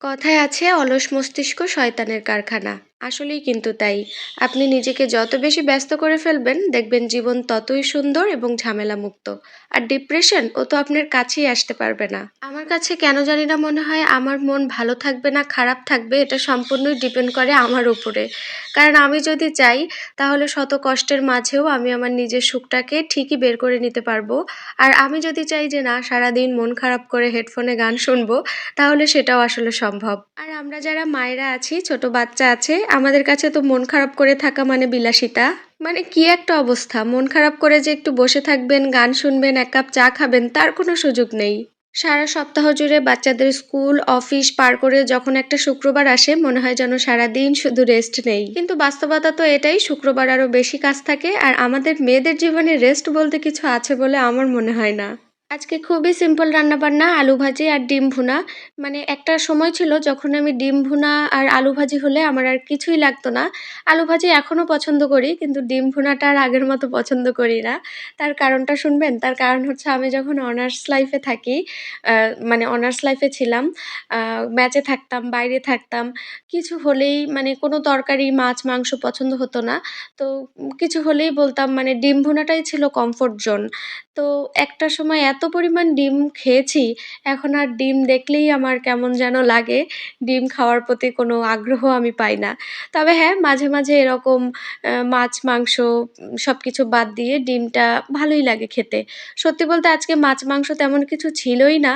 কথায় আছে অলস মস্তিষ্ক শয়তানের কারখানা। আসলেই কিন্তু তাই। আপনি নিজেকে যত বেশি ব্যস্ত করে ফেলবেন দেখবেন জীবন ততই সুন্দর এবং ঝামেলা মুক্ত। আর ডিপ্রেশন ও তো আপনার কাছেই আসতে পারবে না। আমার কাছে কেন জানি না মনে হয় আমার মন ভালো থাকবে না খারাপ থাকবে এটা সম্পূর্ণই ডিপেন্ড করে আমার উপরে। কারণ আমি যদি চাই তাহলে শত কষ্টের মাঝেও আমি আমার নিজের সুখটাকে ঠিকই বের করে নিতে পারবো। আর আমি যদি চাই যে না সারাদিন মন খারাপ করে হেডফোনে গান শুনবো, তাহলে সেটাও আসলে সম্ভব। আর আমরা যারা মায়েরা আছি, ছোট বাচ্চা আছে, আমাদের কাছে তো মন খারাপ করে থাকা মানে বিলাসিতা। মানে কি একটা অবস্থা! মন খারাপ করে যে একটু বসে থাকবেন, গান শুনবেন, এক কাপ চা খাবেন তার কোনো সুযোগ নেই। সারা সপ্তাহ জুড়ে বাচ্চাদের স্কুল, অফিস পার করে যখন একটা শুক্রবার আসে মনে হয় যেন সারাদিন শুধু রেস্ট নেই। কিন্তু বাস্তবতা তো এটাই, শুক্রবার আরো বেশি কাজ থাকে আর আমাদের মেয়েদের জীবনে রেস্ট বলতে কিছু আছে বলে আমার মনে হয় না। আজকে খুবই সিম্পল রান্নাবান্না, আলু ভাজি আর ডিম ভুনা। মানে একটা সময় ছিল যখন আমি ডিম ভুনা আর আলু ভাজি হলে আমার আর কিছুই লাগতো না। আলু ভাজি এখনো পছন্দ করি কিন্তু ডিম ভুনাটা আর আগের মতো পছন্দ করি না। তার কারণটা শুনবেন? তার কারণ হচ্ছে আমি যখন অনার্স লাইফে থাকি, আ মানে অনার্স লাইফে ছিলাম, আ ম্যাচে থাকতাম, বাইরে থাকতাম। কিছু হলেই মানে কোনো তরকারি, মাছ, মাংস পছন্দ হতো না। তো কিছু হলেই বলতাম মানে ডিম ভুনাটাই ছিল কমফোর্ট জোন। তো একটা সময় এত পরিমাণ ডিম খেয়েছি, এখন আর ডিম দেখলেই আমার কেমন যেন লাগে। ডিম খাওয়ার প্রতি কোনো আগ্রহ আমি পাই না। তবে হ্যাঁ, মাঝে, মাঝে এরকম মাছ, মাংস সবকিছু বাদ দিয়ে ডিমটা ভালোই লাগে খেতে। সত্যি বলতে আজকে মাছ, মাংস তেমন কিছু ছিলই না।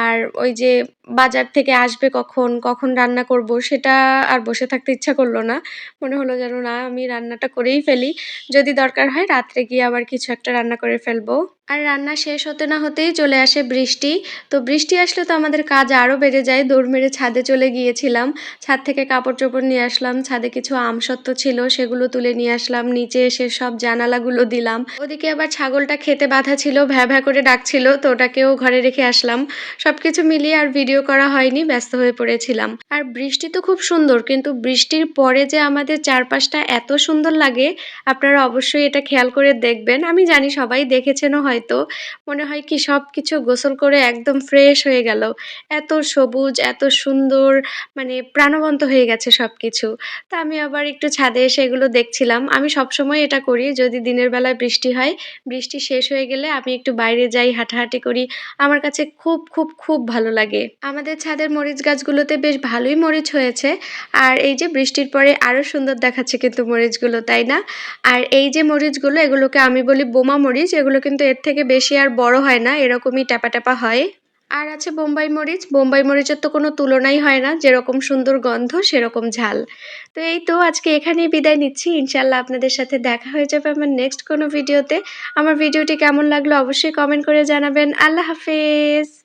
আর ওই যে বাজার থেকে আসবে কখন, কখন রান্না করব সেটা আর বসে থাকতে ইচ্ছা করল না। মনে হলো যেন না আমি রান্নাটা করেই ফেলি। যদি দরকার হয় রাত্রে গিয়ে আবার কিছু একটা রান্না করে ফেলবো। আর রান্না শেষ হতে না হতেই চলে আসে বৃষ্টি। তো বৃষ্টি আসলে তো আমাদের কাজ আরো বেড়ে যায়। দৌড় মেরে ছাদে চলে গিয়েছিলাম। ছাদ থেকে কাপড়-চোপড় নিয়ে আসলাম। ছাদে কিছু আমসত্ত্ব ছিল সেগুলো তুলে নিয়ে আসলাম। নিচে এসে সব জানালাগুলো দিলাম। ওদিকে আবার ছাগলটা খেতে বাধা ছিল, ভ্যাঁ, ভ্যাঁ করে ডাকছিল। তো ওটাকেও ঘরে রেখে আসলাম। সবকিছু মিলিয়ে আর ভিডিও করা হয়নি, ব্যস্ত হয়ে পড়েছিলাম। আর বৃষ্টি তো খুব সুন্দর কিন্তু বৃষ্টির পরে যে আমাদের চারপাশটা এত সুন্দর লাগে আপনারা অবশ্যই এটা খেয়াল করে দেখবেন। আমি জানি সবাই দেখেছেনও হয়তো। মনে হয় কি সবকিছু গোসল করে একদম ফ্রেশ হয়ে গেল। এত সবুজ, এত সুন্দর, মানে প্রাণবন্ত হয়ে গেছে সবকিছু। তো আমি আবার একটু ছাদে এসে এগুলো দেখছিলাম। আমি সবসময় এটা করি যদি দিনের বেলায় বৃষ্টি হয়, বৃষ্টি শেষ হয়ে গেলে আমি একটু বাইরে যাই, হাঁটাহাঁটি করি। আমার কাছে খুব, খুব, খুব ভালো লাগে। আমাদের ছাদের মরিচ গাছগুলোতে বেশ ভালোই মরিচ হয়েছে। আর এই যে বৃষ্টির পরে আরো সুন্দর দেখাচ্ছে কিন্তু মরিচগুলো, তাই না? আর এই যে মরিচগুলো এগুলোকে আমি বলি বোমা মরিচ। এগুলো কিন্তু এর থেকে বেশি আর বড় হয় না। এরকমই ট্যাপা, ট্যাপা হয়। আর আছে বোম্বাই মরিচ। বোম্বাই মরিচের তো কোনো তুলনাই হয় না। যেরকম সুন্দর গন্ধ সেরকম ঝাল। তো এই তো আজকে এখানেই বিদায় নিচ্ছি। ইনশাআল্লাহ আপনাদের সাথে দেখা হয়ে যাবে আমার নেক্সট কোনো ভিডিওতে। আমার ভিডিওটি কেমন লাগলো অবশ্যই কমেন্ট করে জানাবেন। আল্লাহ হাফেজ।